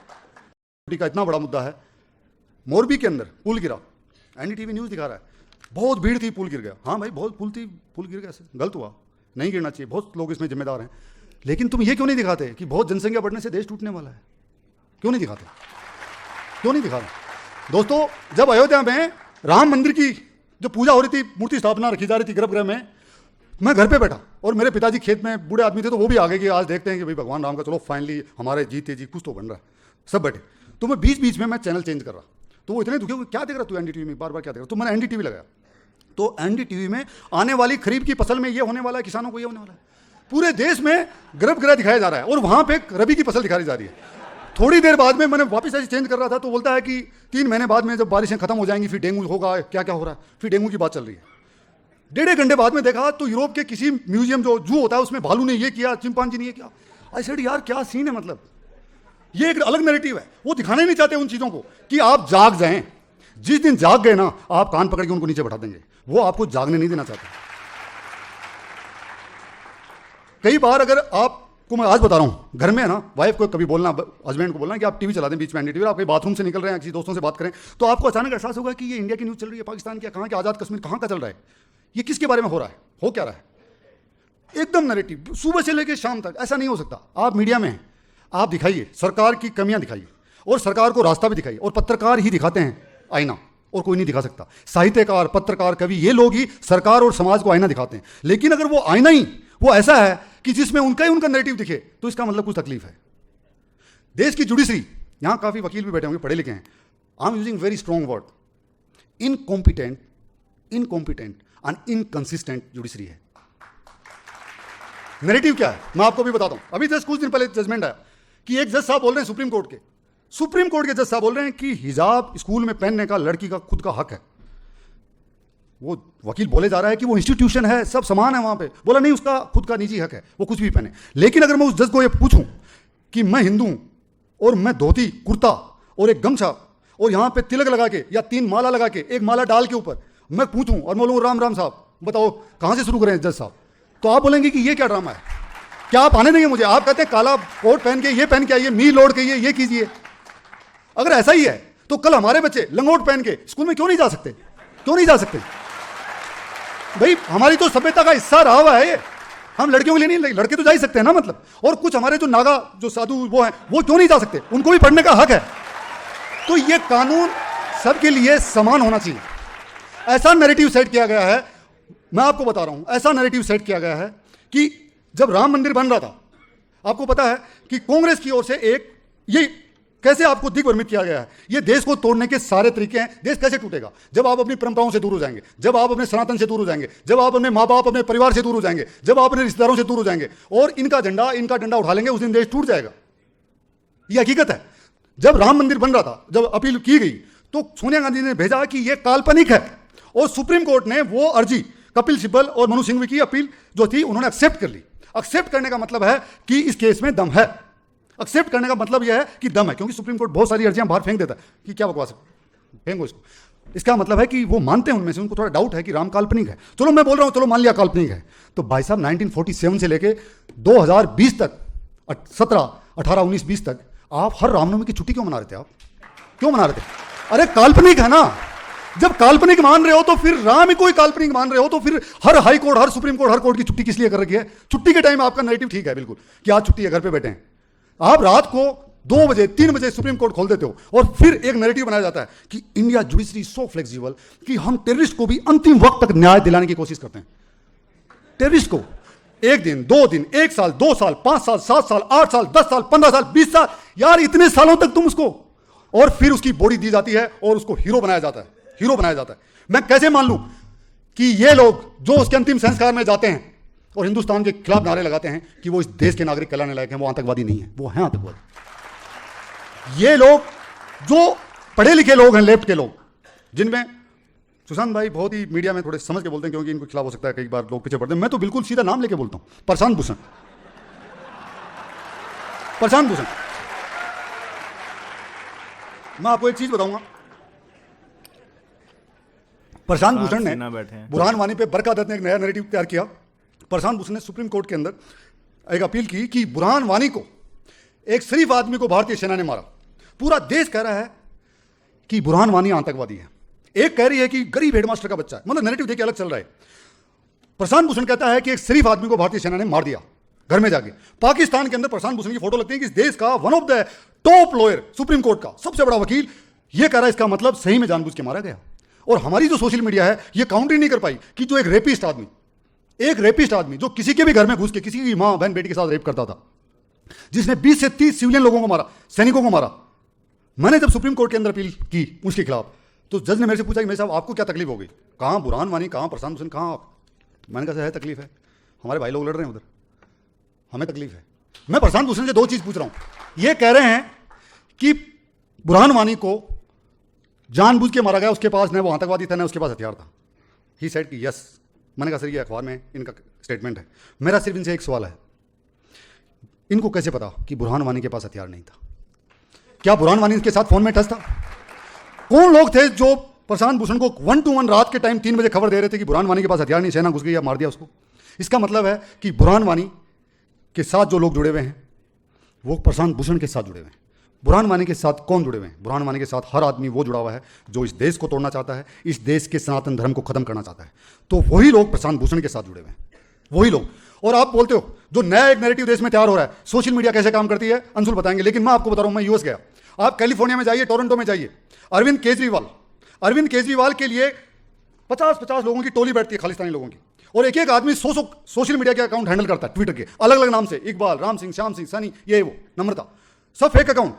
का इतना बड़ा मुद्दा है, मोरबी के अंदर पुल गिरा, एनडीटीवी न्यूज दिखा रहा है, बहुत भीड़ थी, पुल गिर गया। हाँ भाई, बहुत पुल थी, पुल गिर गया, ऐसे गलत हुआ, नहीं गिरना चाहिए, बहुत लोग इसमें जिम्मेदार हैं। लेकिन तुम ये क्यों नहीं दिखाते कि बहुत जनसंख्या बढ़ने से देश टूटने वाला है? क्यों नहीं दिखाते? क्यों नहीं दिखाते? दोस्तों, जब अयोध्या में राम मंदिर की जो पूजा हो रही थी, मूर्ति स्थापना रखी जा रही थी गर्भगृह में, मैं घर पे बैठा और मेरे पिताजी खेत में, बूढ़े आदमी थे, तो वो भी आ गए कि आज देखते हैं कि भाई भगवान राम का, चलो फाइनली हमारे जीते जी कुछ तो बन रहा है, सब बैठे। तो मैं बीच बीच में मैं चैनल चेंज कर रहा, तो वो इतने दुखी हो, क्या देख रहा तू एनडीटीवी में, बार बार क्या देख रहा? तो मैंने एनडीटीवी लगाया, तो एनडीटीवी में आने वाली खरीफ की फसल में ये होने वाला है, किसानों को ये होने वाला है, पूरे देश में गर्भगृह दिखाया जा रहा है और वहां पे रबी की फसल दिखाई जा रही है। थोड़ी देर बाद में मैंने वापस ऐसे चेंज कर रहा था, तो बोलता है कि 3 महीने बाद में जब बारिशें खत्म हो जाएंगी फिर डेंगू होगा, क्या क्या हो रहा है, फिर डेंगू की बात चल रही है। 1.5 घंटे बाद में देखा तो यूरोप के किसी म्यूजियम जो जू होता है उसमें भालू ने ये किया, चिंपांजी ने ये किया। आई सेड यार क्या सीन है, मतलब ये एक अलग नैरेटिव है। वो दिखाना नहीं चाहते उन चीजों को कि आप जाग जाएं। जिस दिन जाग गए ना, आप कान पकड़ के उनको नीचे बैठा देंगे, वो आपको जागने नहीं देना चाहते। कई बार अगर आपको, मैं आज बता रहा हूं, घर में है ना, वाइफ को कभी बोलना, हस्बैंड को बोलना कि आप टीवी चला दें बीच में, एनडीटीवी, आप कहीं बाथरूम से निकल रहे हैं, किसी दोस्तों से बात करें, तो आपको अचानक एहसास होगा कि ये इंडिया की न्यूज चल रही है, पाकिस्तान की, कहाँ के आजाद कश्मीर कहाँ का चल रहा है, ये किसके बारे में हो रहा है, हो क्या रहा है। एकदम नैरेटिव सुबह से लेकर शाम तक। ऐसा नहीं हो सकता। आप मीडिया में हैं, आप दिखाइए, सरकार की कमियां दिखाइए और सरकार को रास्ता भी दिखाइए, और पत्रकार ही दिखाते हैं आईना, और कोई नहीं दिखा सकता। साहित्यकार, पत्रकार, कवि, ये लोग ही सरकार और समाज को आईना दिखाते हैं। लेकिन अगर वो आईना ही वो ऐसा है कि जिसमें उनका ही उनका नैरेटिव दिखे, तो इसका मतलब कुछ तकलीफ है। देश की जुडिशरी, यहां काफी वकील भी बैठे होंगे, पढ़े लिखे हैं, I am using very strong word, incompetent and inconsistent judiciary है। नैरेटिव क्या है मैं आपको भी बताता हूं। अभी जस्ट कुछ दिन पहले जजमेंट आया कि एक जज साहब बोल रहे हैं, सुप्रीम कोर्ट के जज साहब बोल रहे हैं कि हिजाब स्कूल में पहनने का लड़की का खुद का हक है। वो वकील बोले जा रहा है कि वो इंस्टीट्यूशन है, सब समान है वहां पे। बोला नहीं, उसका खुद का निजी हक है, वो कुछ भी पहने। लेकिन अगर मैं उस जज को ये पूछूं कि मैं हिंदू हूं और मैं धोती कुर्ता और एक गमछा और यहां पे तिलक लगा के या 3 माला लगा के, एक माला डाल के ऊपर मैं पूछूं और मैं बोलूं राम राम साहब बताओ कहां से शुरू करें जज साहब, तो आप बोलेंगे कि ये क्या ड्रामा है, क्या आप आने देंगे मुझे? आप कहते हैं काला कोट पहन के ये पहन के आइए, मी लोड के ये कीजिए। अगर ऐसा ही है तो कल हमारे बच्चे लंगोट पहन के स्कूल में क्यों नहीं जा सकते? क्यों नहीं जा सकते भाई? हमारी तो सभ्यता का हिस्सा रहा हुआ है ये। हम लड़कियों के लिए नहीं, लड़के तो जा ही सकते हैं ना, मतलब। और कुछ हमारे जो नागा जो साधु वो हैं, वो क्यों नहीं जा सकते? उनको भी पढ़ने का हक है। तो ये कानून सबके लिए समान होना चाहिए। ऐसा नैरेटिव सेट किया गया है, मैं आपको बता रहा हूं, ऐसा नैरेटिव सेट किया गया है कि जब राम मंदिर बन रहा था, आपको पता है कि कांग्रेस की ओर से एक ये कैसे आपको दिग्भ्रमित किया गया है, ये देश को तोड़ने के सारे तरीके हैं। देश कैसे टूटेगा? जब आप अपनी परंपराओं से दूर हो जाएंगे, जब आप अपने सनातन से दूर हो जाएंगे, जब आप अपने माँ बाप, अपने परिवार से दूर हो जाएंगे, जब आप अपने रिश्तेदारों से दूर हो जाएंगे और इनका डंडा उठा लेंगे, उस दिन देश टूट जाएगा। ये हकीकत है। जब राम मंदिर बन रहा था, जब अपील की गई, तो सोनिया गांधी ने भेजा कि यह काल्पनिक है, और सुप्रीम कोर्ट ने वो अर्जी कपिल सिब्बल और मनु सिंघवी की अपील जो थी उन्होंने एक्सेप्ट कर ली। एक्सेप्ट करने का मतलब है कि इस केस में दम है। एक्सेप्ट करने का मतलब यह है कि दम है, क्योंकि सुप्रीम कोर्ट बहुत सारी अर्जियां बाहर फेंक देता है कि क्या बकवास है, फेंको इसको। इसका मतलब है कि वो मानते हैं, उनमें से उनको थोड़ा डाउट है कि राम काल्पनिक है। चलो मैं बोल रहा हूं, चलो मान लिया काल्पनिक है, तो भाई साहब 1947 से लेके 2020 तक, 17, 18, 19, 20 तक आप हर रामनवमी की छुट्टी क्यों मना रहे थे? आप क्यों मना रहे थे? अरे काल्पनिक है ना, जब काल्पनिक मान रहे हो तो फिर राम ही कोई काल्पनिक मान रहे हो तो फिर हर हाई कोर्ट, हर सुप्रीम कोर्ट, हर कोर्ट की छुट्टी किस लिए कर रखी है? छुट्टी के टाइम आपका नैरेटिव ठीक है बिल्कुल कि आज छुट्टी है, घर पे बैठे हैं। आप रात को 2 बजे 3 बजे सुप्रीम कोर्ट खोल देते हो और फिर एक नैरेटिव बनाया जाता है कि इंडिया जुडिशरी सो फ्लेक्सिबल कि हम टेररिस्ट को भी अंतिम वक्त तक न्याय दिलाने की कोशिश करते हैं। टेररिस्ट को 1 दिन, 2 दिन, 1 साल, 2 साल, 5 साल, 7 साल, 8 साल, 10 साल, 15 साल, 20 साल, यार इतने सालों तक तुम उसको, और फिर उसकी बॉडी दी जाती है और उसको हीरो बनाया जाता है, हीरो बनाया जाता है। मैं कैसे मान लूं कि ये लोग जो उसके अंतिम संस्कार में जाते हैं और हिंदुस्तान के खिलाफ नारे लगाते हैं कि वो इस देश के नागरिक कहलाने लायक हैं, वो आतंकवादी नहीं है? वो हैं आतंकवादी। ये लोग जो पढ़े लिखे लोग हैं, लेफ्ट के लोग, जिनमें सुशांत भाई बहुत ही मीडिया में थोड़े समझ के बोलते हैं क्योंकि इनको खिलाफ हो सकता है, कई बार लोग पीछे पड़ते हैं। मैं तो बिल्कुल सीधा नाम लेके बोलता हूं, प्रशांत भूषण। प्रशांत भूषण, मैं आपको एक चीज बताऊंगा। प्रशांत भूषण ने बुरहान वानी पे बरकात ने एक नया नैरेटिव तैयार किया। प्रशांत भूषण ने सुप्रीम कोर्ट के अंदर एक अपील की कि बुरहान वानी को, एक शरीफ आदमी को भारतीय सेना ने मारा। पूरा देश कह रहा है कि बुरहान वानी आतंकवादी है, एक कह रही है कि गरीब हेडमास्टर का बच्चा है। मतलब नैरेटिव देखिए अलग चल रहा है। प्रशांत भूषण कहता है कि एक शरीफ आदमी को भारतीय सेना ने मार दिया घर में जाके। पाकिस्तान के अंदर प्रशांत भूषण की फोटो लगती है कि इस देश का one of the top lawyer, supreme court का सबसे बड़ा वकील, यह कह रहा है इसका मतलब सही में जानबूझ के मारा गया। और हमारी जो सोशल मीडिया है यह काउंटर नहीं कर पाई कि जो एक रेपिस्ट आदमी जो किसी के भी घर में घुस के किसी की मां बहन बेटी के साथ रेप करता था, जिसने 20 से 30 सिविलियन लोगों को मारा, सैनिकों को मारा। मैंने जब सुप्रीम कोर्ट के अंदर अपील की उसके खिलाफ, तो जज ने मेरे से पूछा कि मेरे साहब आपको क्या तकलीफ हो गई? कहाँ बुरहान वानी, कहाँ प्रशांत भूषण, कहाँ आप? मैंने कहा है तकलीफ है, हमारे भाई लोग लड़ रहे हैं उधर, हमें तकलीफ है। मैं प्रशांत भूषण से 2 चीज पूछ रहा हूं। ये कह रहे हैं कि बुरहान वानी को जानबूझ के मारा गया, उसके पास न वो आतंकवादी था न उसके पास हथियार था। ही सेड कि यस। मैंने कहा सर ये अखबार में इनका स्टेटमेंट है। मेरा सिर्फ इनसे एक सवाल है, इनको कैसे पता कि बुरहान वानी के पास हथियार नहीं था? क्या बुरहान वानी के साथ फोन में टच था? कौन लोग थे जो प्रशांत भूषण को 1 to 1 रात के टाइम 3 बजे खबर दे रहे थे कि बुरहान वानी के पास हथियार नहीं, सेना घुस गई या मार दिया उसको? इसका मतलब है कि बुरहान वानी के साथ जो लोग जुड़े हुए हैं वो प्रशांत भूषण के साथ जुड़े हुए हैं। बुरहान वानी के साथ कौन जुड़े हुए हैं? बुरहान वानी के साथ हर आदमी वो जुड़ा हुआ है जो इस देश को तोड़ना चाहता है, इस देश के सनातन धर्म को खत्म करना चाहता है। तो वही लोग प्रशांत भूषण के साथ जुड़े हुए हैं, वही लोग। और आप बोलते हो जो नया एक नैरेटिव देश में तैयार हो रहा है, सोशल मीडिया कैसे काम करती है अंशुल बताएंगे, लेकिन मैं आपको बता रहा हूं, मैं यूएस गया, आप कैलिफोर्निया में जाइए, टोरंटो में जाइए, अरविंद केजरीवाल के लिए 50-50 लोगों की टोली बैठती है, खालिस्तानी लोगों की, और एक एक आदमी 100 सोशल मीडिया के अकाउंट हैंडल करता है, ट्विटर के अलग अलग नाम से, इकबाल, राम सिंह, श्याम सिंह, सनी, ये वो, नम्रता, सब फेक अकाउंट,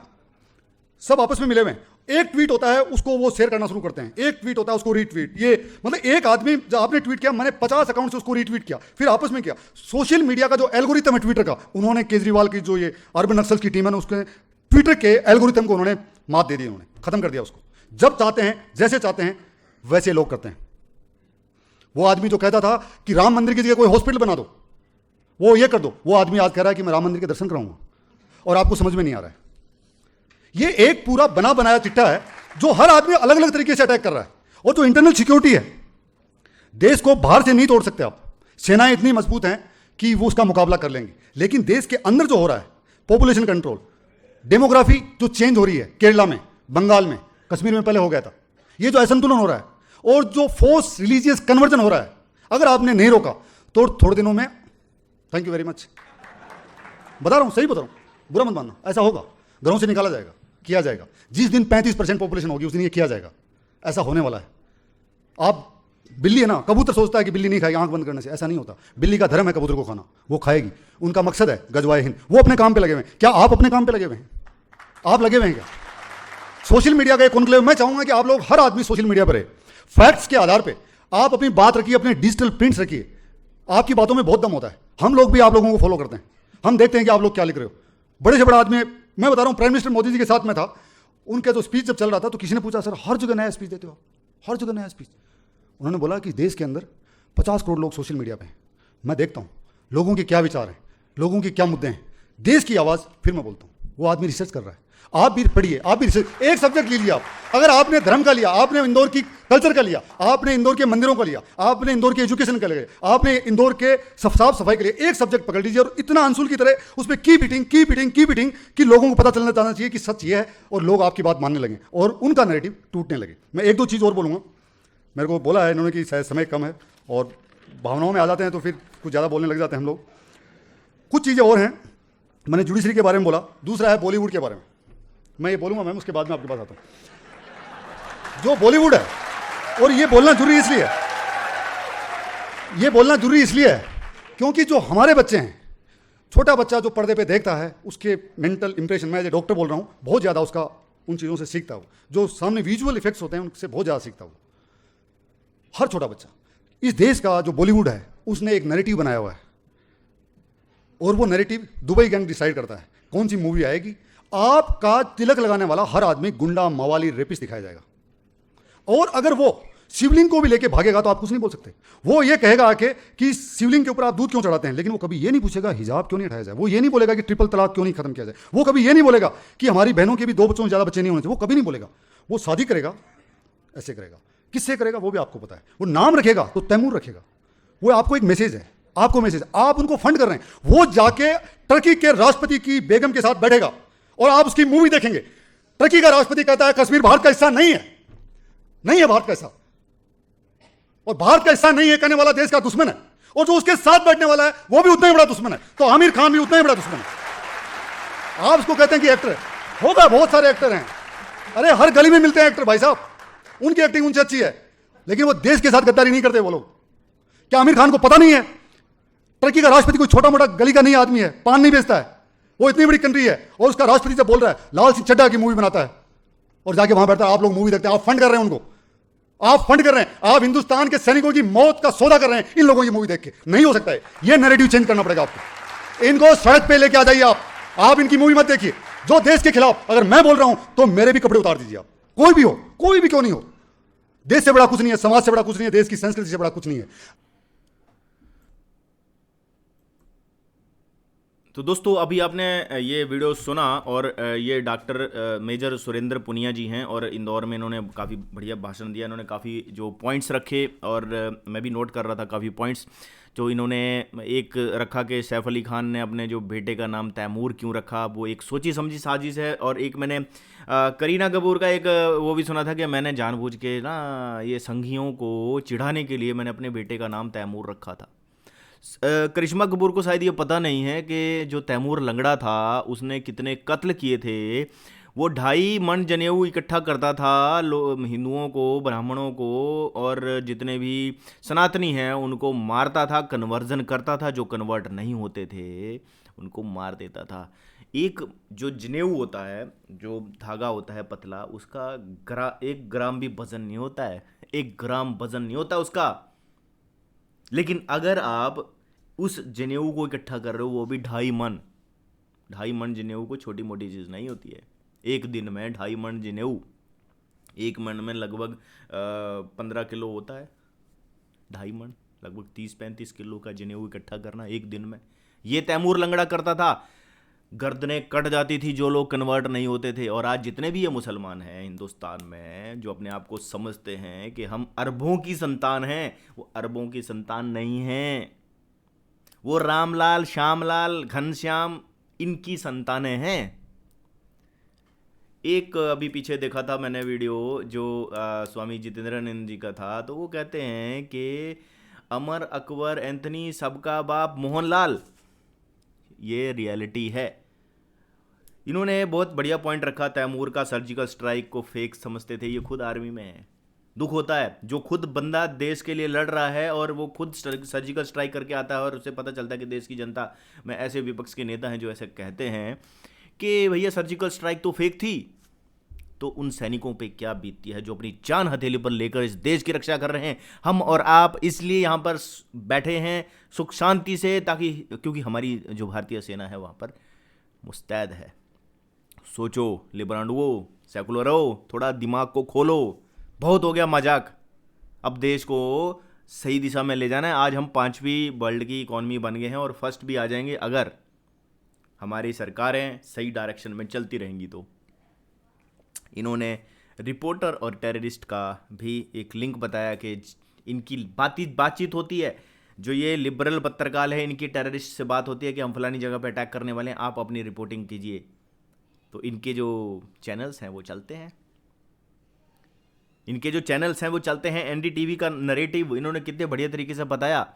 सब आपस में मिले हुए हैं। एक ट्वीट होता है उसको वो शेयर करना शुरू करते हैं, एक ट्वीट होता है उसको रीट्वीट, ये मतलब एक आदमी जब आपने ट्वीट किया, मैंने 50 अकाउंट से उसको रीट्वीट किया, फिर आपस में किया। सोशल मीडिया का जो एल्गोरिथम है ट्विटर का, उन्होंने केजरीवाल की जो ये अर्बन नक्सल्स की टीम है उसके ट्विटर के एल्गोरिथम को उन्होंने मात दे दी, उन्होंने खत्म कर दिया उसको। जब चाहते हैं, जैसे चाहते हैं वैसे लोग करते हैं। वो आदमी जो कहता था कि राम मंदिर की जगह कोई हॉस्पिटल बना दो, वो ये कर दो, वो आदमी आज कह रहा है कि मैं राम मंदिर के दर्शन कराऊंगा, और आपको समझ में नहीं आ रहा है। ये एक पूरा बना बनाया चिट्ठा है जो हर आदमी अलग अलग तरीके से अटैक कर रहा है। और जो इंटरनल सिक्योरिटी है, देश को बाहर से नहीं तोड़ सकते आप, सेनाएं इतनी मजबूत हैं कि वो उसका मुकाबला कर लेंगे, लेकिन देश के अंदर जो हो रहा है, पॉपुलेशन कंट्रोल, डेमोग्राफी जो चेंज हो रही है, केरला में, बंगाल में, कश्मीर में पहले हो गया था, ये जो असंतुलन हो रहा है और जो फोर्स रिलीजियस कन्वर्जन हो रहा है, अगर आपने नहीं रोका तो थोड़े दिनों में, थैंक यू वेरी मच, बता रहा हूं, सही बता रहा हूं, बुरा मत मानना, ऐसा होगा, घरों से निकाला जाएगा, किया जाएगा। जिस दिन 35% पॉपुलेशन होगी उस दिन ये किया जाएगा, ऐसा होने वाला है। आप बिल्ली है ना, कबूतर सोचता है कि बिल्ली नहीं खाएगी आंख बंद करने से, ऐसा नहीं होता। बिल्ली का धर्म है कबूतर को खाना, वो खाएगी, उनका मकसद है गजवाए हिंद, वो अपने काम पे लगे हुए हैं। क्या आप अपने काम पे लगे हुए हैं? आप लगे हुए हैं क्या? सोशल मीडिया का एक कॉन्क्लेव, मैं चाहूंगा कि आप लोग, हर आदमी सोशल मीडिया पर है, फैक्ट्स के आधार पे आप अपनी बात रखिए, अपने डिजिटल प्रिंट्स रखिए, आपकी बातों में बहुत दम होता है। हम लोग भी आप लोगों को फॉलो करते हैं, हम देखते हैं कि आप लोग क्या लिख रहे हो। बड़े से बड़ा आदमी, मैं बता रहा हूं, प्राइम मिनिस्टर मोदी जी के साथ में था, उनका जो स्पीच जब चल रहा था तो किसी ने पूछा सर हर जगह नया स्पीच देते हो, हर जगह नया स्पीच। उन्होंने बोला कि देश के अंदर 50 करोड़ लोग सोशल मीडिया पे हैं, मैं देखता हूं लोगों के क्या विचार हैं, लोगों के क्या मुद्दे हैं, देश की आवाज़ फिर मैं बोलता हूं। वो आदमी रिसर्च कर रहा है, आप भी पढ़िए, आप भी रिसर्च, एक सब्जेक्ट लीजिए आप। अगर आपने धर्म का लिया, आपने इंदौर की कल्चर का लिया, आपने इंदौर के मंदिरों का लिया, आपने इंदौर के एजुकेशन का लिया, आपने इंदौर के साफ सफाई के लिए एक सब्जेक्ट पकड़ लीजिए और इतना अंशुल की तरह उस पर की बीटिंग कि लोगों को पता चलना चाहिए कि सच ये है और लोग आपकी बात मानने लगे और उनका नैरेटिव टूटने लगे। मैं एक दो चीज़ और बोलूँगा, मेरे को बोला है इन्होंने कि शायद समय कम है और भावनाओं में आ जाते हैं तो फिर कुछ ज़्यादा बोलने लग जाते हैं हम लोग। कुछ चीज़ें और हैं, मैंने जुडिशरी के बारे में बोला, दूसरा है बॉलीवुड के बारे में। मैं ये बोलूँगा मैम, उसके बाद में आपके पास आता हूँ। जो बॉलीवुड है, और ये बोलना जरूरी इसलिए है, ये बोलना जरूरी इसलिए है क्योंकि जो हमारे बच्चे हैं, छोटा बच्चा जो पर्दे पे देखता है, उसके मेंटल इंप्रेशन, मैं जो डॉक्टर बोल रहा हूँ, बहुत ज़्यादा उसका उन चीज़ों से सीखता हो। जो सामने विजुअल इफेक्ट्स होते हैं उनसे बहुत ज़्यादा सीखता हो हर छोटा बच्चा। इस देश का जो बॉलीवुड है उसने एक नैरेटिव बनाया हुआ है और वो नैरेटिव दुबई गैंग डिसाइड करता है कौन सी मूवी आएगी। आपका तिलक लगाने वाला हर आदमी गुंडा, मवाली, रेपिस्ट दिखाया जाएगा। और अगर वो शिवलिंग को भी लेके भागेगा तो आप कुछ नहीं बोल सकते। वो ये कहेगा आके कि शिवलिंग के ऊपर आप दूध क्यों चढ़ाते हैं, लेकिन वो कभी ये नहीं पूछेगा हिजाब क्यों नहीं हटाया जाए। वो ये नहीं बोलेगा कि ट्रिपल तलाक क्यों नहीं खत्म किया जाए। वो कभी ये नहीं बोलेगा कि हमारी बहनों के भी 2 बच्चों से ज़्यादा बच्चे नहीं होने चाहिए। वो कभी नहीं बोलेगा। वो शादी करेगा, ऐसे करेगा। किससे करेगा वो भी आपको पता है। वो नाम रखेगा तो तैमूर रखेगा। वो आपको एक मैसेज है, आपको मैसेज, आप उनको फंड कर रहे हैं। वो जाके टर्की के राष्ट्रपति की बेगम के साथ बैठेगा और आप उसकी मूवी देखेंगे। टर्की का राष्ट्रपति कहता है कश्मीर भारत का हिस्सा नहीं है, नहीं है भारत का हिस्सा, और भारत का हिस्सा नहीं है कहने वाला देश का दुश्मन है, और जो उसके साथ बैठने वाला है वो भी उतना ही बड़ा दुश्मन है। तो आमिर खान भी उतना ही बड़ा दुश्मन है। आप उसको कहते हैं कि एक्टर है, होगा, बहुत सारे एक्टर हैं। अरे हर गली में मिलते हैं एक्टर भाई साहब, उनकी एक्टिंग उनसे अच्छी है, लेकिन वो देश के साथ गद्दारी नहीं करते वो लोग। क्या आमिर खान को पता नहीं है टर्की का राष्ट्रपति कोई छोटा मोटा गली का नहीं आदमी है, पान नहीं बेचता है। वो इतनी बड़ी कंट्री है और उसका राष्ट्रपति से बोल रहा है लाल सिंह चड्ढा की मूवी बनाता है और जाके वहां बैठता है। आप लोग मूवी देखते हैं, आप फंड कर रहे हैं उनको, आप फंड कर रहे हैं, आप हिंदुस्तान के सैनिकों की मौत का सौदा कर रहे हैं इन लोगों की मूवी देख के। नहीं हो सकता है, ये नैरेटिव चेंज करना पड़ेगा आपको। इनको सड़क पे लेके आ जाइए आप इनकी मूवी मत देखिए। जो देश के खिलाफ अगर मैं बोल रहा हूं तो मेरे भी कपड़े उतार दीजिए आप, कोई भी हो, कोई भी क्यों नहीं हो। देश से बड़ा कुछ नहीं है, समाज से बड़ा कुछ नहीं है, देश की संस्कृति से बड़ा कुछ नहीं है। तो दोस्तों अभी आपने ये वीडियो सुना और ये डॉक्टर मेजर सुरेंद्र पुनिया जी हैं और इंदौर में इन्होंने काफ़ी बढ़िया भाषण दिया। इन्होंने काफ़ी जो पॉइंट्स रखे और मैं भी नोट कर रहा था काफ़ी पॉइंट्स जो इन्होंने एक रखा कि सैफ अली खान ने अपने जो बेटे का नाम तैमूर क्यों रखा, वो एक सोची समझी साजिश है। और एक मैंने करीना कपूर का एक वो भी सुना था कि मैंने जानबूझ के ना ये संघियों को चिढ़ाने के लिए मैंने अपने बेटे का नाम तैमूर रखा था। करिश्मा कपूर को शायद ये पता नहीं है कि जो तैमूर लंगड़ा था उसने कितने कत्ल किए थे। वो 2.5 मन जनेऊ इकट्ठा करता था हिंदुओं को, ब्राह्मणों को और जितने भी सनातनी हैं उनको मारता था, कन्वर्जन करता था। जो कन्वर्ट नहीं होते थे उनको मार देता था। एक जो जनेऊ होता है, जो धागा होता है पतला, उसका 1 ग्राम भी वजन नहीं होता है, 1 ग्राम वजन नहीं होता उसका। लेकिन अगर आप उस जनेऊ को इकट्ठा कर रहे हो, वो भी 2.5 मन जनेऊ को छोटी मोटी चीज़ नहीं होती है। एक दिन में 2.5 मन जनेऊ, 1 मन में लगभग 15 किलो होता है। 2.5 मन लगभग 30-35 किलो का जनेऊ इकट्ठा करना एक दिन में, ये तैमूर लंगड़ा करता था। गर्दनें कट जाती थी जो लोग कन्वर्ट नहीं होते थे। और आज जितने भी ये मुसलमान हैं हिंदुस्तान में जो अपने आप को समझते हैं कि हम अरबों की संतान हैं, वो अरबों की संतान नहीं हैं, वो रामलाल, श्यामलाल, घनश्याम इनकी संतानें हैं। एक अभी पीछे देखा था मैंने वीडियो जो स्वामी जितेंद्रानंद जी का था, तो वो कहते हैं कि अमर, अकबर, एंथनी, सबका बाप मोहनलाल, ये रियलिटी है। इन्होंने बहुत बढ़िया पॉइंट रखा। तैमूर का सर्जिकल स्ट्राइक को फेक समझते थे, ये खुद आर्मी में है। दुख होता है जो खुद बंदा देश के लिए लड़ रहा है और वो खुद सर्जिकल स्ट्राइक करके आता है और उसे पता चलता है कि देश की जनता में ऐसे विपक्ष के नेता हैं जो ऐसे कहते हैं कि भैया सर्जिकल स्ट्राइक तो फेक थी। तो उन सैनिकों पे क्या बीतती है जो अपनी जान हथेली पर लेकर इस देश की रक्षा कर रहे हैं। हम और आप इसलिए यहाँ पर बैठे हैं सुख शांति से, ताकि क्योंकि हमारी जो भारतीय सेना है वहाँ पर मुस्तैद है। सोचो लिबरांडुओ, सेकुलरो, थोड़ा दिमाग को खोलो, बहुत हो गया मजाक। अब देश को सही दिशा में ले जाना है। आज हम 5वीं वर्ल्ड की इकॉनमी बन गए हैं और फर्स्ट भी आ जाएंगे अगर हमारी सरकारें सही डायरेक्शन में चलती रहेंगी। तो इन्होंने रिपोर्टर और टेररिस्ट का भी एक लिंक बताया कि इनकी बातचीत होती है। जो ये लिबरल पत्रकार है इनकी टेररिस्ट से बात होती है कि हम फलानी जगह पे अटैक करने वाले हैं, आप अपनी रिपोर्टिंग कीजिए। तो इनके जो चैनल्स हैं वो चलते हैं। इनके जो चैनल्स हैं वो चलते हैं, एनडीटीवी का नरेटिव इन्होंने कितने बढ़िया तरीके से बताया।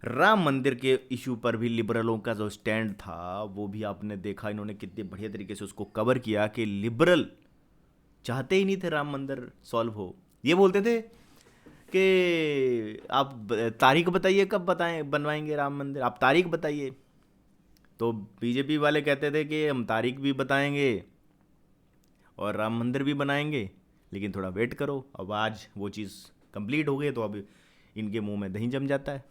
राम मंदिर के इशू पर भी लिबरलों का जो स्टैंड था वो भी आपने देखा, इन्होंने कितने बढ़िया तरीके से उसको कवर किया कि लिबरल चाहते ही नहीं थे राम मंदिर सॉल्व हो। ये बोलते थे कि आप तारीख बताइए कब बताएं बनवाएंगे राम मंदिर, आप तारीख बताइए। तो बीजेपी वाले कहते थे कि हम तारीख भी बताएंगे और राम मंदिर भी बनाएंगे, लेकिन थोड़ा वेट करो। अब आज वो चीज़ कंप्लीट हो गई तो अब इनके मुंह में दही जम जाता है।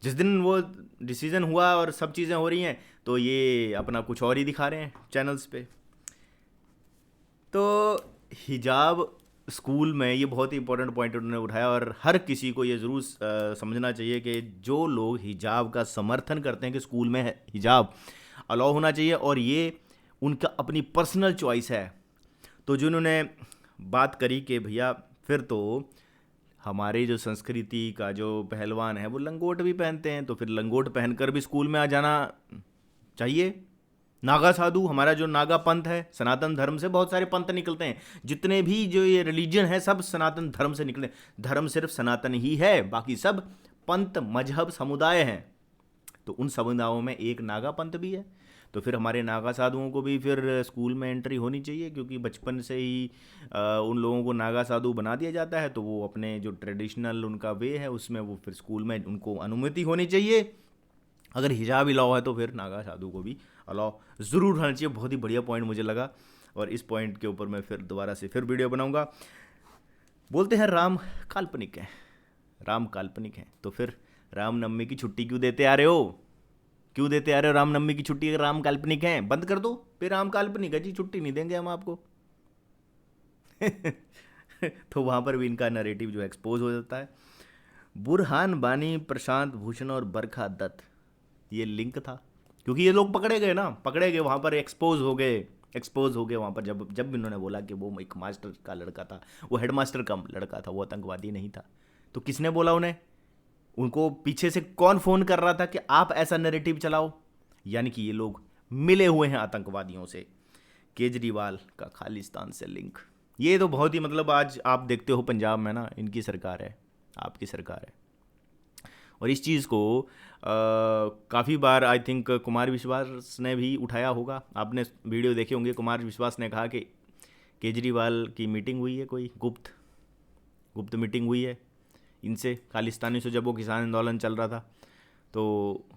जिस दिन वो डिसीजन हुआ और सब चीज़ें हो रही हैं तो ये अपना कुछ और ही दिखा रहे हैं चैनल्स पे। तो हिजाब स्कूल में, ये बहुत ही इंपॉर्टेंट पॉइंट उन्होंने उठाया और हर किसी को ये ज़रूर समझना चाहिए कि जो लोग हिजाब का समर्थन करते हैं कि स्कूल में हिजाब अलाउ होना चाहिए और ये उनका अपनी पर्सनल चॉइस है। तो जिन्होंने बात करी कि भैया फिर तो हमारी जो संस्कृति का जो पहलवान है वो लंगोट भी पहनते हैं, तो फिर लंगोट पहनकर भी स्कूल में आ जाना चाहिए। नागा साधु, हमारा जो नागा पंथ है, सनातन धर्म से बहुत सारे पंथ निकलते हैं, जितने भी जो ये रिलीजन है सब सनातन धर्म से निकले। धर्म सिर्फ सनातन ही है, बाकी सब पंथ मजहब समुदाय हैं। तो उन समुदायों में एक नागा पंथ भी है। तो फिर हमारे नागा साधुओं को भी फिर स्कूल में एंट्री होनी चाहिए, क्योंकि बचपन से ही उन लोगों को नागा साधु बना दिया जाता है। तो वो अपने जो ट्रेडिशनल उनका वे है उसमें वो फिर स्कूल में उनको अनुमति होनी चाहिए। अगर हिजाब अलाउ है तो फिर नागा साधु को भी अलाउ ज़रूर होना चाहिए। बहुत ही बढ़िया पॉइंट मुझे लगा और इस पॉइंट के ऊपर मैं फिर दोबारा से फिर वीडियो बनाऊंगा। बोलते हैं राम काल्पनिक है, राम काल्पनिक है, तो फिर रामनवमी की छुट्टी क्यों देते आ रहे हो? क्यों देते आ रहे हो रामनवमी की छुट्टी? अगर राम काल्पनिक हैं बंद कर दो, फिर राम काल्पनिक है जी, छुट्टी नहीं देंगे हम आपको। तो वहाँ पर भी इनका नैरेटिव जो एक्सपोज हो जाता है। बुरहान बानी, प्रशांत भूषण और बरखा दत्त, ये लिंक था क्योंकि ये लोग पकड़े गए ना, पकड़े गए वहाँ पर, एक्सपोज हो गए वहाँ पर। जब इन्होंने बोला कि वो एक मास्टर का लड़का था, वो हेडमास्टर का लड़का था, वो आतंकवादी नहीं था। तो किसने बोला उन्हें? उनको पीछे से कौन फोन कर रहा था कि आप ऐसा नैरेटिव चलाओ? यानी कि ये लोग मिले हुए हैं आतंकवादियों से। केजरीवाल का खालिस्तान से लिंक, ये तो बहुत ही मतलब आज आप देखते हो पंजाब में ना इनकी सरकार है, आपकी सरकार है। और इस चीज़ को काफ़ी बार आई थिंक कुमार विश्वास ने भी उठाया होगा, आपने वीडियो देखे होंगे। कुमार विश्वास ने कहा कि केजरीवाल की मीटिंग हुई है, कोई गुप्त मीटिंग हुई है इनसे, खालिस्तानी से, जब वो किसान आंदोलन चल रहा था। तो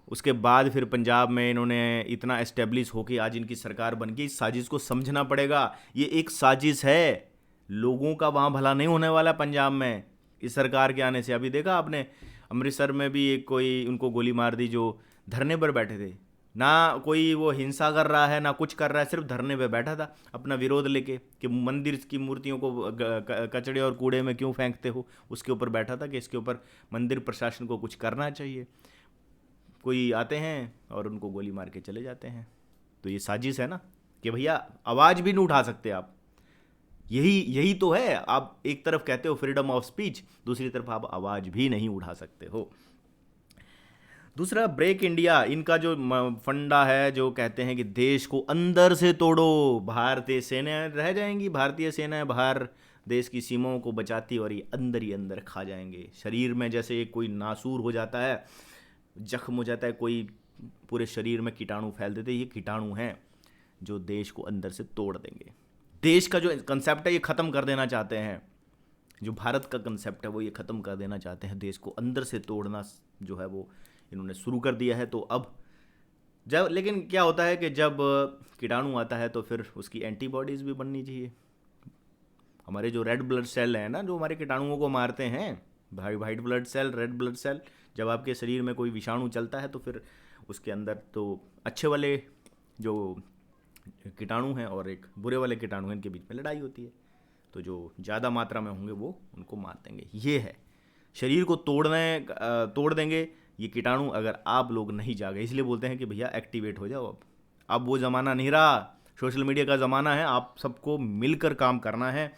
उसके बाद फिर पंजाब में इन्होंने इतना एस्टेब्लिश हो कि आज इनकी सरकार बन गई। इस साजिश को समझना पड़ेगा, ये एक साजिश है, लोगों का वहाँ भला नहीं होने वाला पंजाब में इस सरकार के आने से। अभी देखा आपने अमृतसर में भी एक कोई उनको गोली मार दी जो धरने पर बैठे थे, ना कोई वो हिंसा कर रहा है ना कुछ कर रहा है, सिर्फ धरने पे बैठा था अपना विरोध लेके कि मंदिर की मूर्तियों को कचड़े और कूड़े में क्यों फेंकते हो, उसके ऊपर बैठा था कि इसके ऊपर मंदिर प्रशासन को कुछ करना चाहिए। कोई आते हैं और उनको गोली मार के चले जाते हैं। तो ये साजिश है ना कि भैया आवाज़ भी नहीं उठा सकते आप। यही तो है, आप एक तरफ कहते हो फ्रीडम ऑफ स्पीच, दूसरी तरफ आप आवाज़ भी नहीं उठा सकते हो। दूसरा, ब्रेक इंडिया, इनका जो फंडा है, जो कहते हैं कि देश को अंदर से तोड़ो, भारतीय सेनाएं रह जाएंगी, भारतीय सेनाएं बाहर देश की सीमाओं को बचाती और ये अंदर ही अंदर खा जाएंगे। शरीर में जैसे एक कोई नासूर हो जाता है, जख्म हो जाता है कोई, पूरे शरीर में कीटाणु फैल देते, ये कीटाणु हैं जो देश को अंदर से तोड़ देंगे। देश का जो कंसेप्ट है ये ख़त्म कर देना चाहते हैं, जो भारत का कंसेप्ट है वो ये ख़त्म कर देना चाहते हैं। देश को अंदर से तोड़ना जो है वो इन्होंने शुरू कर दिया है। तो अब जब, लेकिन क्या होता है कि जब कीटाणु आता है तो फिर उसकी एंटीबॉडीज़ भी बननी चाहिए। हमारे जो रेड ब्लड सेल हैं ना, जो हमारे कीटाणुओं को मारते हैं, भाई white blood cell, red blood cell, जब आपके शरीर में कोई विषाणु चलता है तो फिर उसके अंदर तो अच्छे वाले जो कीटाणु हैं और एक बुरे वाले कीटाणु हैं, इनके बीच में लड़ाई होती है। तो जो ज़्यादा मात्रा में होंगे वो उनको मार देंगे। ये है, शरीर को तोड़ देंगे ये कीटाणु अगर आप लोग नहीं जागे। इसलिए बोलते हैं कि भैया एक्टिवेट हो जाओ। अब वो ज़माना नहीं रहा, सोशल मीडिया का ज़माना है। आप सबको मिलकर काम करना है।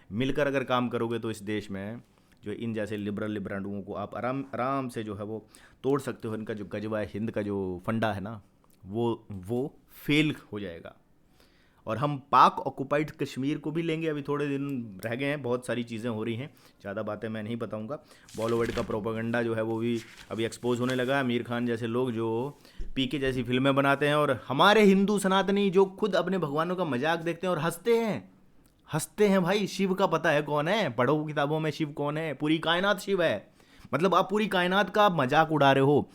मिलकर अगर काम करोगे तो इस देश में जो इन जैसे लिबरलों को आप आराम से जो है वो तोड़ सकते हो। इनका जो गजवा हिंद का जो फंडा है ना, वो फेल हो जाएगा। और हम पाक ऑक्युपाइड कश्मीर को भी लेंगे। अभी थोड़े दिन रह गए हैं, बहुत सारी चीज़ें हो रही हैं, ज़्यादा बातें मैं नहीं बताऊंगा। बॉलीवुड का प्रोपेगेंडा जो है वो भी अभी एक्सपोज होने लगा है। आमिर खान जैसे लोग जो पीके जैसी फिल्में बनाते हैं, और हमारे हिंदू सनातनी जो खुद अपने भगवानों का मजाक देखते हैं और हंसते हैं भाई। शिव का पता है कौन है? पढ़ो किताबों में, शिव कौन है? पूरी कायनात शिव है। मतलब आप पूरी कायनात का मजाक उड़ा रहे हो,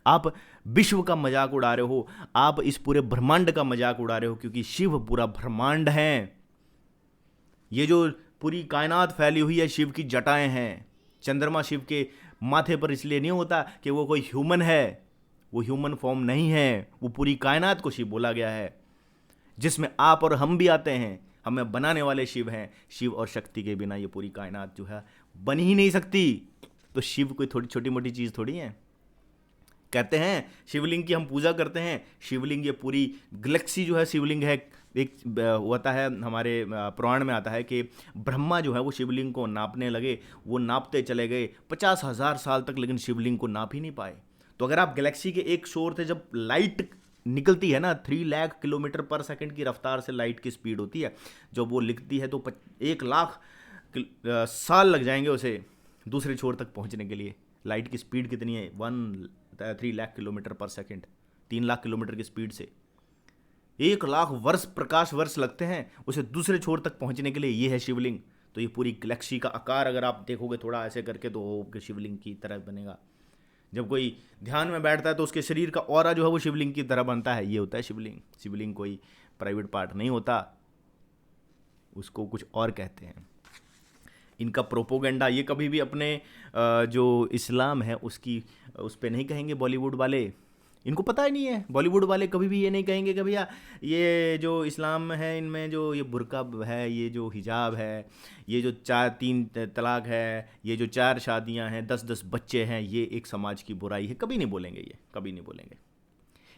आप विश्व का मजाक उड़ा रहे हो, आप इस पूरे ब्रह्मांड का मजाक उड़ा रहे हो, क्योंकि शिव पूरा ब्रह्मांड है। ये जो पूरी कायनात फैली हुई है शिव की जटाएं हैं। चंद्रमा शिव के माथे पर इसलिए नहीं होता कि वो कोई ह्यूमन है, वो ह्यूमन फॉर्म नहीं है, वो पूरी कायनात को शिव बोला गया है, जिसमें आप और हम भी आते हैं। हमें बनाने वाले शिव हैं। शिव और शक्ति के बिना ये पूरी कायनात जो है बन ही नहीं सकती। तो शिव कोई थोड़ी छोटी मोटी चीज़ थोड़ी है। कहते हैं शिवलिंग की हम पूजा करते हैं, शिवलिंग ये पूरी गैलेक्सी जो है शिवलिंग है। एक होता है हमारे पुराण में आता है कि ब्रह्मा जो है वो शिवलिंग को नापने लगे, वो नापते चले गए 50,000 साल तक, लेकिन शिवलिंग को नाप ही नहीं पाए। तो अगर आप गैलेक्सी के एक शोर थे, जब लाइट निकलती है ना, 3 लाख किलोमीटर पर सेकंड की रफ्तार से लाइट की स्पीड होती है, जब वो लिखती है तो 1 लाख साल लग जाएंगे उसे दूसरे छोर तक पहुंचने के लिए। लाइट की स्पीड कितनी है? 3 लाख किलोमीटर पर सेकंड, 3 लाख किलोमीटर की स्पीड से 1 लाख वर्ष, प्रकाश वर्ष लगते हैं उसे दूसरे छोर तक पहुंचने के लिए। ये है शिवलिंग। तो ये पूरी गैलेक्सी का आकार अगर आप देखोगे थोड़ा ऐसे करके, तो शिवलिंग की तरह बनेगा। जब कोई ध्यान में बैठता है तो उसके शरीर का ऑरा जो है वो शिवलिंग की तरह बनता है। ये होता है शिवलिंग। शिवलिंग कोई प्राइवेट पार्ट नहीं होता, उसको कुछ और कहते हैं। इनका प्रोपोगेंडा ये कभी भी अपने जो इस्लाम है उसकी उस पर नहीं कहेंगे बॉलीवुड वाले। इनको पता ही नहीं है। बॉलीवुड वाले कभी भी ये नहीं कहेंगे कि भैया ये जो इस्लाम है इनमें जो ये बुर्का है, ये जो हिजाब है, ये जो 3 तलाक है, ये जो 4 शादियां हैं, 10-10 बच्चे हैं, ये एक समाज की बुराई है। कभी नहीं बोलेंगे, ये कभी नहीं बोलेंगे।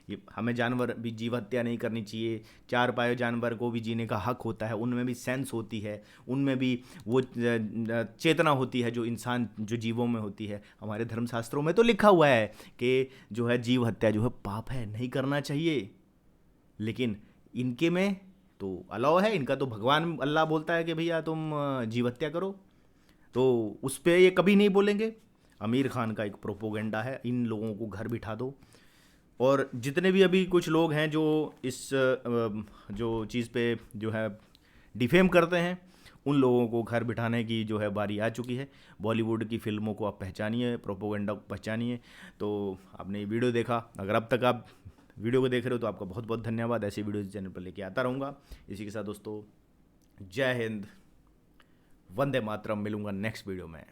ये हमें जानवर भी जीव हत्या नहीं करनी चाहिए। 4 पाए जानवर को भी जीने का हक होता है, उनमें भी सेंस होती है, उनमें भी वो चेतना होती है जो इंसान जो जीवों में होती है। हमारे धर्मशास्त्रों में तो लिखा हुआ है कि जो है जीव हत्या जो है पाप है, नहीं करना चाहिए। लेकिन इनके में तो अलाउ है। इनका तो भगवान अल्लाह बोलता है कि भैया तुम जीव हत्या करो, तो उस पर ये कभी नहीं बोलेंगे। आमिर खान का एक प्रोपोगेंडा है, इन लोगों को घर बिठा दो। और जितने भी अभी कुछ लोग हैं जो इस जो चीज़ पे जो है डिफेम करते हैं, उन लोगों को घर बिठाने की जो है बारी आ चुकी है। बॉलीवुड की फिल्मों को आप पहचानिए, प्रोपोगेंडा को पहचानिए। तो आपने ये वीडियो देखा, अगर अब तक आप वीडियो को देख रहे हो तो आपका बहुत बहुत धन्यवाद। ऐसी वीडियो चैनल पर लेके आता रहूँगा। इसी के साथ दोस्तों, जय हिंद, वंदे मातरम। मिलूंगा नेक्स्ट वीडियो में।